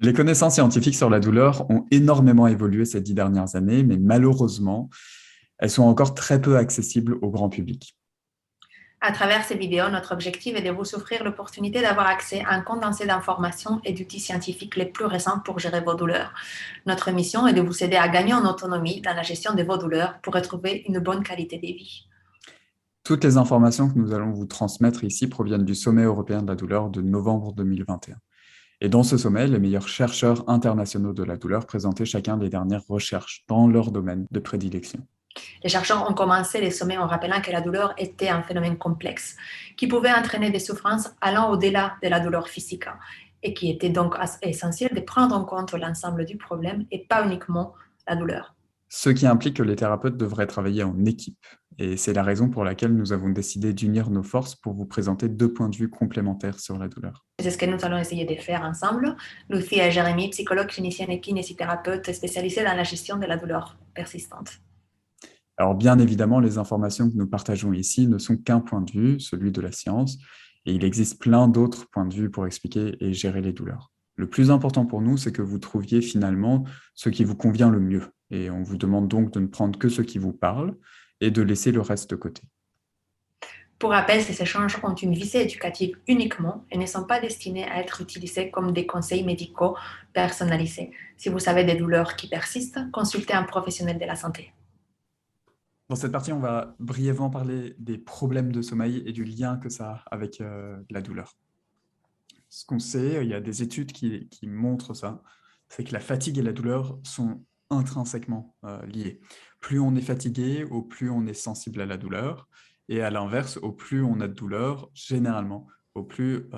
Les connaissances scientifiques sur la douleur ont énormément évolué ces 10 dernières années, mais malheureusement, elles sont encore très peu accessibles au grand public. À travers ces vidéos, notre objectif est de vous offrir l'opportunité d'avoir accès à un condensé d'informations et d'outils scientifiques les plus récents pour gérer vos douleurs. Notre mission est de vous aider à gagner en autonomie dans la gestion de vos douleurs pour retrouver une bonne qualité de vie. Toutes les informations que nous allons vous transmettre ici proviennent du Sommet européen de la douleur de novembre 2021. Et dans ce sommet, les meilleurs chercheurs internationaux de la douleur présentaient chacun les dernières recherches dans leur domaine de prédilection. Les chercheurs ont commencé les sommets en rappelant que la douleur était un phénomène complexe qui pouvait entraîner des souffrances allant au-delà de la douleur physique et qui était donc essentiel de prendre en compte l'ensemble du problème et pas uniquement la douleur. Ce qui implique que les thérapeutes devraient travailler en équipe. Et c'est la raison pour laquelle nous avons décidé d'unir nos forces pour vous présenter deux points de vue complémentaires sur la douleur. C'est ce que nous allons essayer de faire ensemble. Lucie et Jérémy, psychologues cliniciens et kinésithérapeutes spécialisés dans la gestion de la douleur persistante. Alors bien évidemment, les informations que nous partageons ici ne sont qu'un point de vue, celui de la science, et il existe plein d'autres points de vue pour expliquer et gérer les douleurs. Le plus important pour nous, c'est que vous trouviez finalement ce qui vous convient le mieux, et on vous demande donc de ne prendre que ce qui vous parle et de laisser le reste de côté. Pour rappel, ces échanges ont une visée éducative uniquement et ne sont pas destinés à être utilisés comme des conseils médicaux personnalisés. Si vous avez des douleurs qui persistent, consultez un professionnel de la santé. Dans cette partie, on va brièvement parler des problèmes de sommeil et du lien que ça a avec la douleur. Ce qu'on sait, il y a des études qui montrent ça, c'est que la fatigue et la douleur sont intrinsèquement liées. Plus on est fatigué, au plus on est sensible à la douleur, et à l'inverse, au plus on a de douleur, généralement, au plus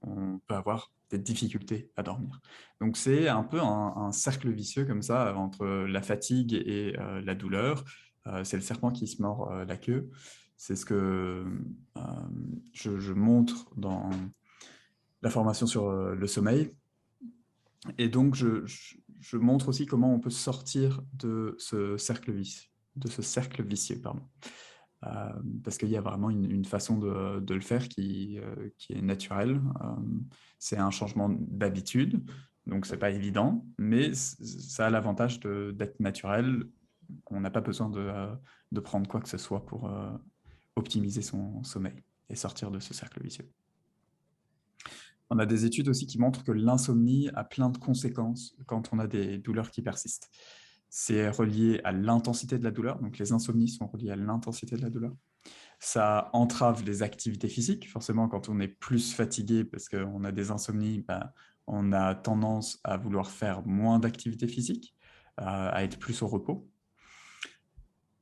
on peut avoir des difficultés à dormir. Donc c'est un peu un cercle vicieux comme ça entre la fatigue et la douleur. C'est le serpent qui se mord la queue. C'est ce que je montre dans la formation sur le sommeil. Et donc, je montre aussi comment on peut sortir de ce cercle vicieux. Pardon. Parce qu'il y a vraiment une façon de le faire qui est naturelle. C'est un changement d'habitude, donc c'est pas évident, mais ça a l'avantage d'être naturel. On n'a pas besoin de prendre quoi que ce soit pour optimiser son sommeil et sortir de ce cercle vicieux. On a des études aussi qui montrent que l'insomnie a plein de conséquences quand on a des douleurs qui persistent. C'est relié à l'intensité de la douleur, donc les insomnies sont reliées à l'intensité de la douleur. Ça entrave les activités physiques, forcément quand on est plus fatigué parce qu'on a des insomnies, on a tendance à vouloir faire moins d'activités physiques, à être plus au repos.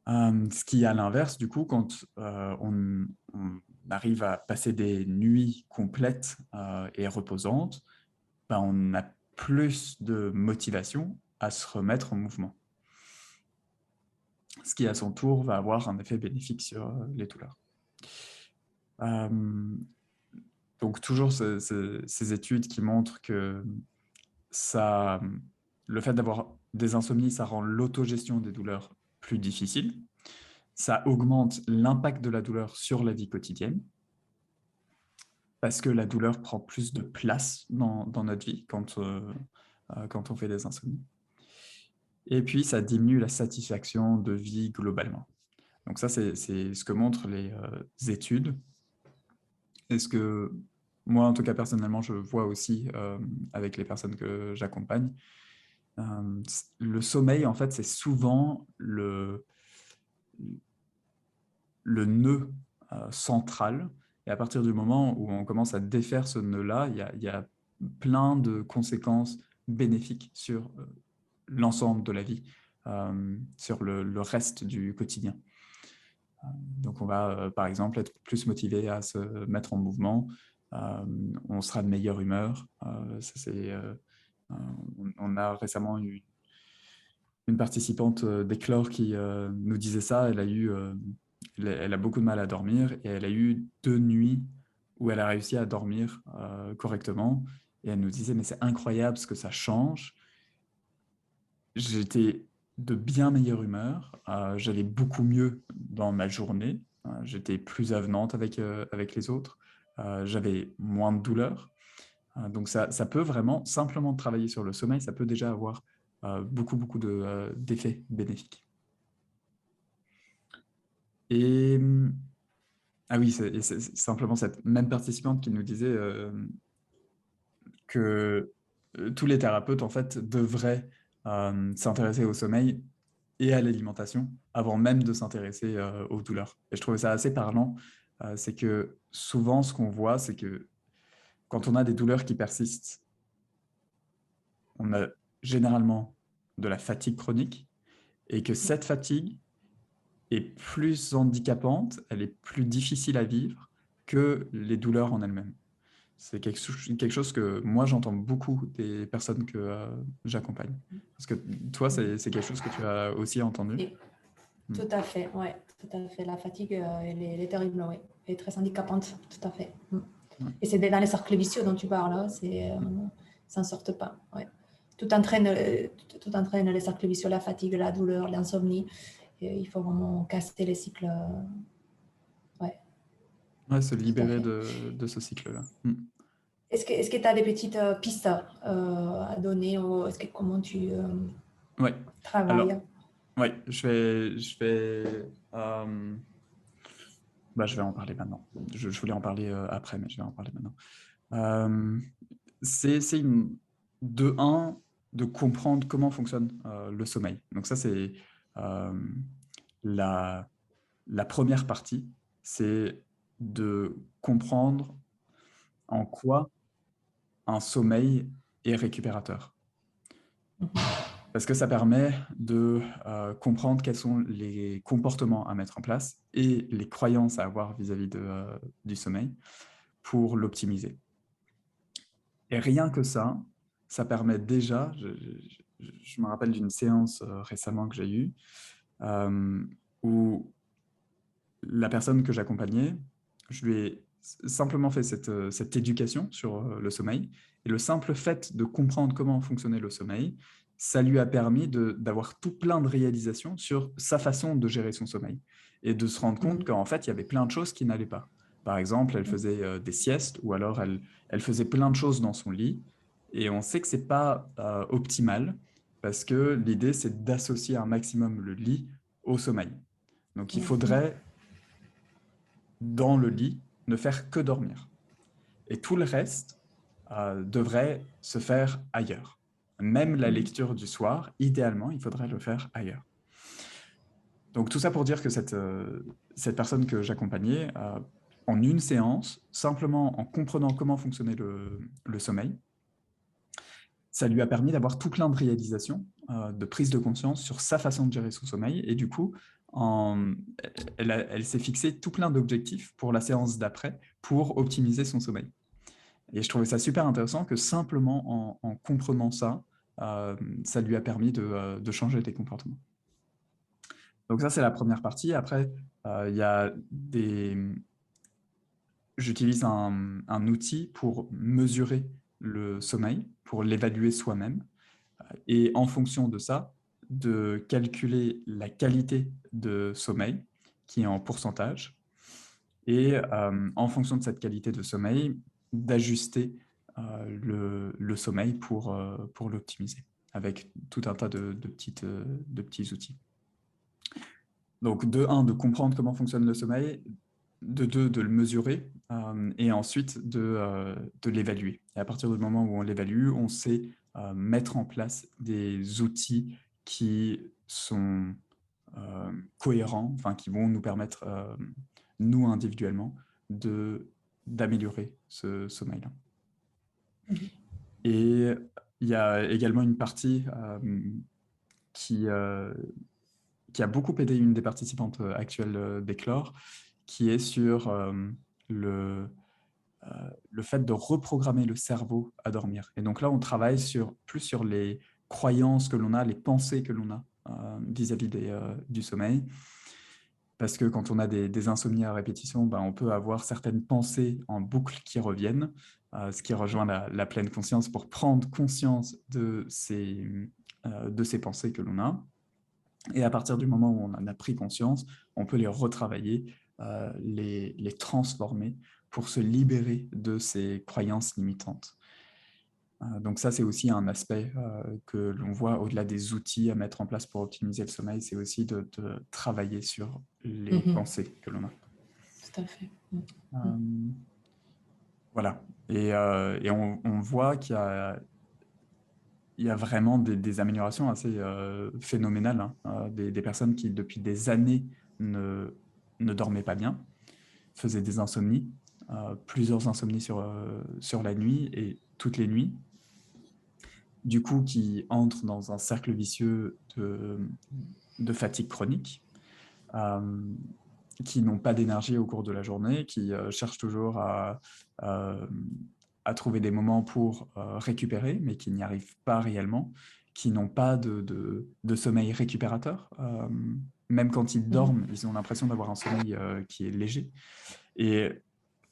Ce qui, à l'inverse, du coup, quand on arrive à passer des nuits complètes et reposantes, on a plus de motivation à se remettre en mouvement. Ce qui, à son tour, va avoir un effet bénéfique sur les douleurs. Donc, toujours ces études qui montrent que le fait d'avoir des insomnies, ça rend l'autogestion des douleurs plus difficile. Ça augmente l'impact de la douleur sur la vie quotidienne parce que la douleur prend plus de place dans notre vie quand on fait des insomnies. Et puis, ça diminue la satisfaction de vie globalement. Donc ça, c'est ce que montrent les études. Et ce que moi, en tout cas, personnellement, je vois aussi avec les personnes que j'accompagne. Le sommeil, en fait, c'est souvent le nœud central. Et à partir du moment où on commence à défaire ce nœud-là, il y a plein de conséquences bénéfiques sur l'ensemble de la vie, sur le reste du quotidien. Donc on va, par exemple, être plus motivé à se mettre en mouvement, on sera de meilleure humeur. On a récemment eu une participante d'Éclore qui nous disait ça. Elle a beaucoup de mal à dormir et elle a eu 2 nuits où elle a réussi à dormir correctement. Et elle nous disait, mais c'est incroyable ce que ça change. J'étais de bien meilleure humeur, j'allais beaucoup mieux dans ma journée, j'étais plus avenante avec les autres, j'avais moins de douleur. Donc, ça peut vraiment, simplement travailler sur le sommeil, ça peut déjà avoir beaucoup d'effets bénéfiques. Et ah oui, c'est simplement cette même participante qui nous disait que tous les thérapeutes, en fait, devraient s'intéresser au sommeil et à l'alimentation avant même de s'intéresser aux douleurs. Et je trouvais ça assez parlant. C'est que souvent, ce qu'on voit, c'est que quand on a des douleurs qui persistent, on a généralement de la fatigue chronique et que cette fatigue est plus handicapante, elle est plus difficile à vivre que les douleurs en elles-mêmes. C'est quelque chose que moi, j'entends beaucoup des personnes que j'accompagne. Parce que toi, c'est quelque chose que tu as aussi entendu. Oui, tout à fait, ouais, tout à fait. La fatigue, elle est terrible, oui. Elle est très handicapante, tout à fait. Ouais. Et c'est dans les cercles vicieux dont tu parles, hein, ça n'en sortent pas. Ouais. Tout entraîne les cercles vicieux, la fatigue, la douleur, l'insomnie. Et il faut vraiment casser les cycles. Ouais, se libérer de ce cycle-là. Est-ce que tu as des petites pistes à donner comment tu Ouais. travailles? Alors, ouais, je vais en parler maintenant. Je voulais en parler après, mais je vais en parler maintenant. C'est de comprendre comment fonctionne le sommeil. Donc ça, c'est la première partie, c'est de comprendre en quoi un sommeil est récupérateur. Parce que ça permet de comprendre quels sont les comportements à mettre en place et les croyances à avoir vis-à-vis du sommeil pour l'optimiser. Et rien que ça permet déjà, je me rappelle d'une séance récemment que j'ai eue, où la personne que j'accompagnais, je lui ai simplement fait cette éducation sur le sommeil. Et le simple fait de comprendre comment fonctionnait le sommeil, ça lui a permis d'avoir tout plein de réalisations sur sa façon de gérer son sommeil et de se rendre compte qu'en fait, il y avait plein de choses qui n'allaient pas. Par exemple, elle faisait des siestes ou alors elle faisait plein de choses dans son lit. Et on sait que ce n'est pas optimal parce que l'idée, c'est d'associer un maximum le lit au sommeil. Donc, il faudrait, dans le lit, ne faire que dormir. Et tout le reste devrait se faire ailleurs. Même la lecture du soir, idéalement, il faudrait le faire ailleurs. Donc tout ça pour dire que cette personne que j'accompagnais, en une séance, simplement en comprenant comment fonctionnait le sommeil, ça lui a permis d'avoir tout plein de réalisations, de prise de conscience sur sa façon de gérer son sommeil. Et du coup, elle s'est fixé tout plein d'objectifs pour la séance d'après pour optimiser son sommeil. Et je trouvais ça super intéressant que simplement en comprenant ça, ça lui a permis de changer des comportements. Donc ça, c'est la première partie. Après, il y a j'utilise un outil pour mesurer le sommeil, pour l'évaluer soi-même. Et en fonction de ça, de calculer la qualité de sommeil, qui est en pourcentage. Et en fonction de cette qualité de sommeil, d'ajuster le sommeil pour l'optimiser, avec tout un tas de petits outils. Donc, de comprendre comment fonctionne le sommeil, de le mesurer, et ensuite de l'évaluer. Et à partir du moment où on l'évalue, on sait mettre en place des outils qui sont cohérents, enfin qui vont nous permettre, nous individuellement, d'améliorer ce sommeil-là. Et il y a également une partie qui a beaucoup aidé une des participantes actuelles d'Éclore, qui est sur le fait de reprogrammer le cerveau à dormir. Et donc là, on travaille plus sur les croyances que l'on a, les pensées que l'on a vis-à-vis du sommeil. Parce que quand on a des insomnies à répétition, on peut avoir certaines pensées en boucle qui reviennent, ce qui rejoint la pleine conscience pour prendre conscience de ces pensées que l'on a. Et à partir du moment où on en a pris conscience, on peut les retravailler, les transformer pour se libérer de ces croyances limitantes. Donc ça, c'est aussi un aspect que l'on voit au-delà des outils à mettre en place pour optimiser le sommeil, c'est aussi de travailler sur les Mhm. pensées que l'on a. Tout à fait. Voilà. Et on voit il y a vraiment des améliorations assez phénoménales, hein. Des personnes qui, depuis des années, ne dormaient pas bien, faisaient des insomnies, plusieurs insomnies sur la nuit et toutes les nuits, du coup, qui entrent dans un cercle vicieux de fatigue chronique, euh, qui n'ont pas d'énergie au cours de la journée, qui cherchent toujours euh, à trouver des moments pour récupérer, mais qui n'y arrivent pas réellement, qui n'ont pas de sommeil récupérateur. Même quand ils dorment, ils ont l'impression d'avoir un sommeil qui est léger. Et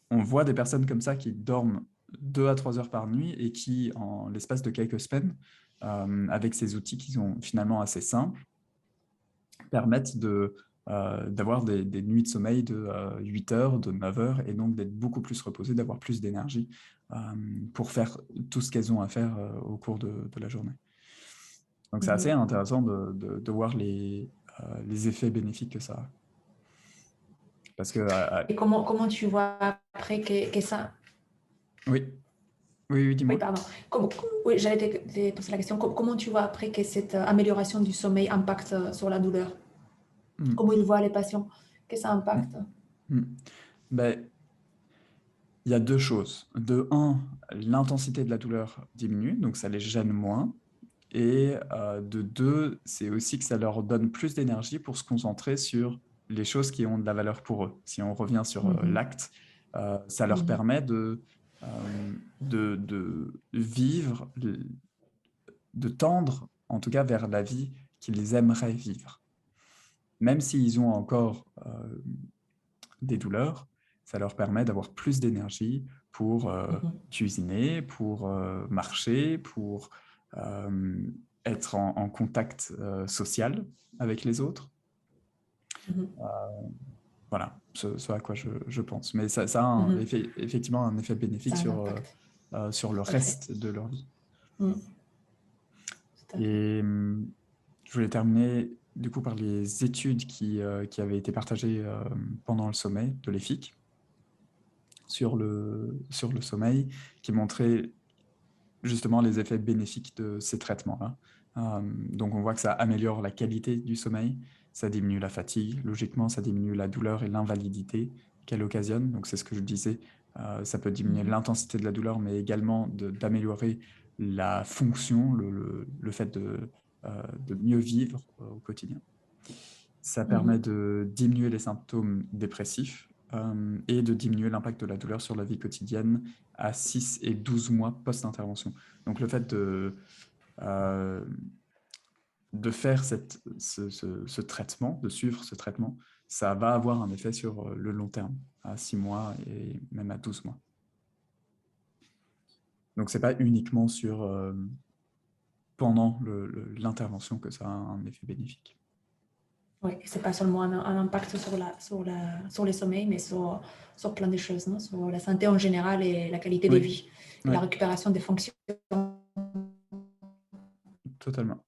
on voit des personnes comme ça qui dorment 2 à 3 heures par nuit et qui, en l'espace de quelques semaines, avec ces outils qui sont finalement assez simples, permettent d'avoir des nuits de sommeil de 8 heures, de 9 heures, et donc d'être beaucoup plus reposées, d'avoir plus d'énergie pour faire tout ce qu'elles ont à faire au cours de la journée. Donc c'est assez intéressant de voir les effets bénéfiques que ça a. Parce que... Et comment tu vois après que ça... oui, oui, Oui, dis-moi. pardon. Oui, j'allais te poser la question. Comment tu vois après que cette amélioration du sommeil impacte sur la douleur? Mm. Comment ils voient les patients? Que ça impacte? Mm. Mm. Ben, il y a deux choses. De un, l'intensité de la douleur diminue, donc ça les gêne moins. Et de deux, c'est aussi que ça leur donne plus d'énergie pour se concentrer sur les choses qui ont de la valeur pour eux. Si on revient sur l'acte, ça leur permet de vivre, de tendre en tout cas vers la vie qu'ils aimeraient vivre. Même s'ils ont encore des douleurs, ça leur permet d'avoir plus d'énergie pour cuisiner, pour marcher, pour euh, être en contact social avec les autres. Voilà, ce à quoi je pense. Mais ça a effectivement un effet bénéfique Ça a un impact. sur le Tout à fait. reste de leur vie. Tout à fait. Et je voulais terminer du coup par les études qui avaient été partagées pendant le sommeil de l'EFIC sur le sommeil, qui montraient justement les effets bénéfiques de ces traitements-là. Donc on voit que ça améliore la qualité du sommeil, ça diminue la fatigue, logiquement ça diminue la douleur et l'invalidité qu'elle occasionne. Donc c'est ce que je disais, ça peut diminuer l'intensité de la douleur, mais également d'améliorer la fonction, le fait de mieux vivre au quotidien. Ça permet de diminuer les symptômes dépressifs et de diminuer l'impact de la douleur sur la vie quotidienne à 6 et 12 mois post-intervention. Donc le fait de faire ce traitement, de suivre ce traitement, ça va avoir un effet sur le long terme, à 6 mois et même à 12 mois. Donc ce n'est pas uniquement pendant l'intervention que ça a un effet bénéfique. Oui, c'est pas seulement un impact sur les sommeils, mais sur plein de choses, non? Sur la santé en général et la qualité de vie, et la récupération des fonctions. Totalement.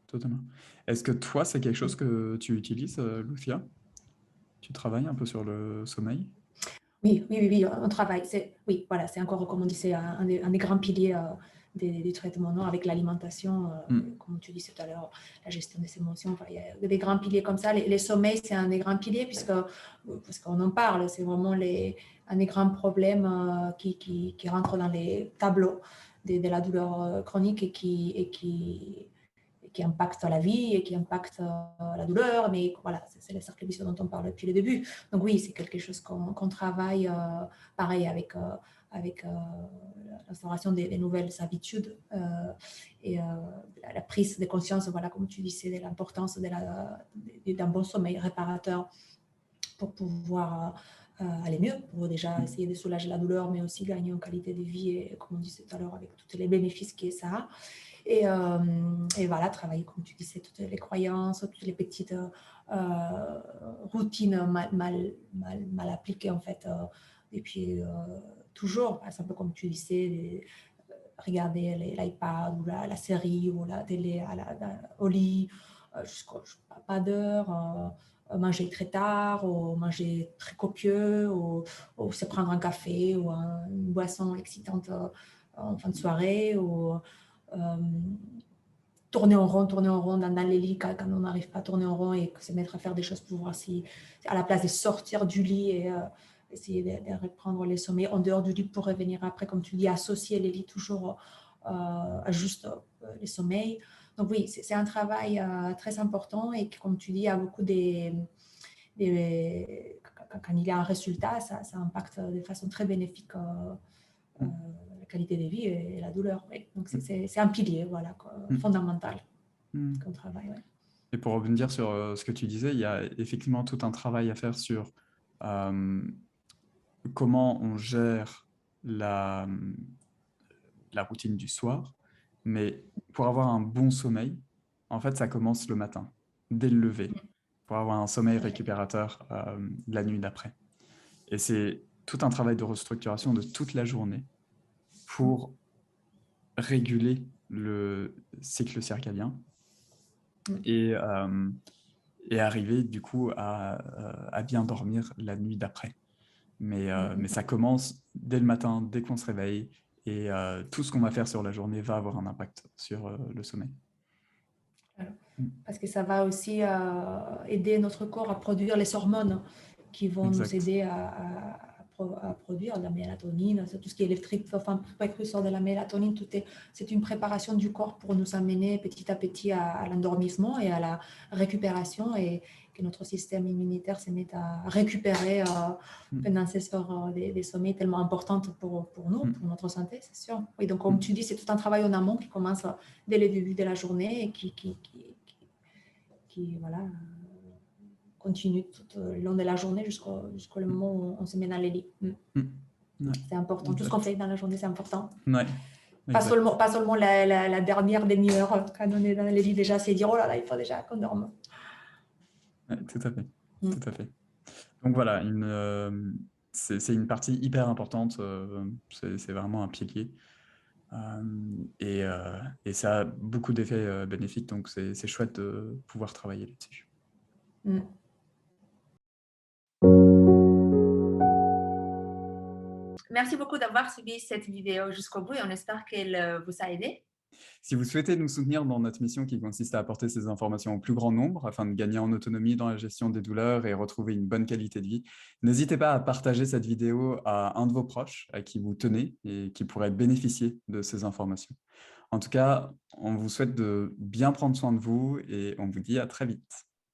Totalement. Est-ce que toi, c'est quelque chose que tu utilises, Lucia? Tu travailles un peu sur le sommeil? Oui, on travaille. Oui, voilà, c'est encore, comme on dit, c'est un des grands piliers des traitements, non, avec l'alimentation, comme tu disais tout à l'heure, la gestion des émotions. Enfin, il y a des grands piliers comme ça. Les sommeils, c'est un des grands piliers, parce qu'on en parle. C'est vraiment un des grands problèmes qui rentre dans les tableaux de la douleur chronique et qui impacte la vie et qui impacte la douleur, mais voilà, c'est le cercle vicieux dont on parle depuis le début. Donc oui, c'est quelque chose qu'on travaille, pareil, avec l'instauration des nouvelles habitudes et la prise de conscience, voilà, comme tu disais, de l'importance d'un bon sommeil réparateur pour pouvoir aller mieux, pour déjà essayer de soulager la douleur, mais aussi gagner en qualité de vie, et comme on disait tout à l'heure, avec tous les bénéfices que ça a. Et voilà, travailler, comme tu disais, toutes les croyances, toutes les petites routines mal appliquées, en fait, et puis toujours, c'est un peu comme tu disais, regarder l'iPad ou la série ou la télé au lit jusqu'à pas d'heure, manger très tard ou manger très copieux ou se prendre un café ou une boisson excitante en fin de soirée ou euh, tourner en rond dans les lits quand on n'arrive pas à tourner en rond et se mettre à faire des choses pour voir si, à la place de sortir du lit et essayer de reprendre les sommeils en dehors du lit pour revenir après, comme tu dis, associer les lits toujours à juste les sommeils. Donc oui, c'est un travail très important et comme tu dis, il y a beaucoup quand il y a un résultat, ça impacte de façon très bénéfique la qualité de vie et la douleur. Oui. Donc c'est un pilier voilà, fondamental comme travail. Ouais. Et pour rebondir sur ce que tu disais, il y a effectivement tout un travail à faire sur comment on gère la routine du soir. Mais pour avoir un bon sommeil, en fait, ça commence le matin, dès le lever, pour avoir un sommeil récupérateur la nuit d'après. Et c'est tout un travail de restructuration de toute la journée pour réguler le cycle circadien et arriver du coup à bien dormir la nuit d'après. Mais ça commence dès le matin, dès qu'on se réveille, et tout ce qu'on va faire sur la journée va avoir un impact sur le sommeil. Parce que ça va aussi aider notre corps à produire les hormones qui vont nous aider à produire de la mélatonine, tout ce qui est électrique, enfin, précurseur de la mélatonine, c'est une préparation du corps pour nous amener petit à petit à l'endormissement et à la récupération et que notre système immunitaire se mette à récupérer pendant ces heures des sommeils tellement importantes pour nous, pour notre santé, c'est sûr. Oui, donc comme tu dis, c'est tout un travail en amont qui commence dès le début de la journée et qui voilà, continue tout le long de la journée jusqu'au moment où on se met dans les lits. Ouais, c'est important. Tout ce qu'on fait dans la journée, c'est important. Ouais, pas seulement la dernière demi-heure quand on est dans les lits déjà, c'est dire oh là là, il faut déjà qu'on dorme. Ouais, tout à fait. Tout à fait. Donc voilà, c'est une partie hyper importante. C'est vraiment un pilier. Et ça a beaucoup d'effets bénéfiques, donc c'est chouette de pouvoir travailler là-dessus. Merci beaucoup d'avoir suivi cette vidéo jusqu'au bout et on espère qu'elle vous a aidé. Si vous souhaitez nous soutenir dans notre mission qui consiste à apporter ces informations au plus grand nombre afin de gagner en autonomie dans la gestion des douleurs et retrouver une bonne qualité de vie, n'hésitez pas à partager cette vidéo à un de vos proches à qui vous tenez et qui pourrait bénéficier de ces informations. En tout cas, on vous souhaite de bien prendre soin de vous et on vous dit à très vite.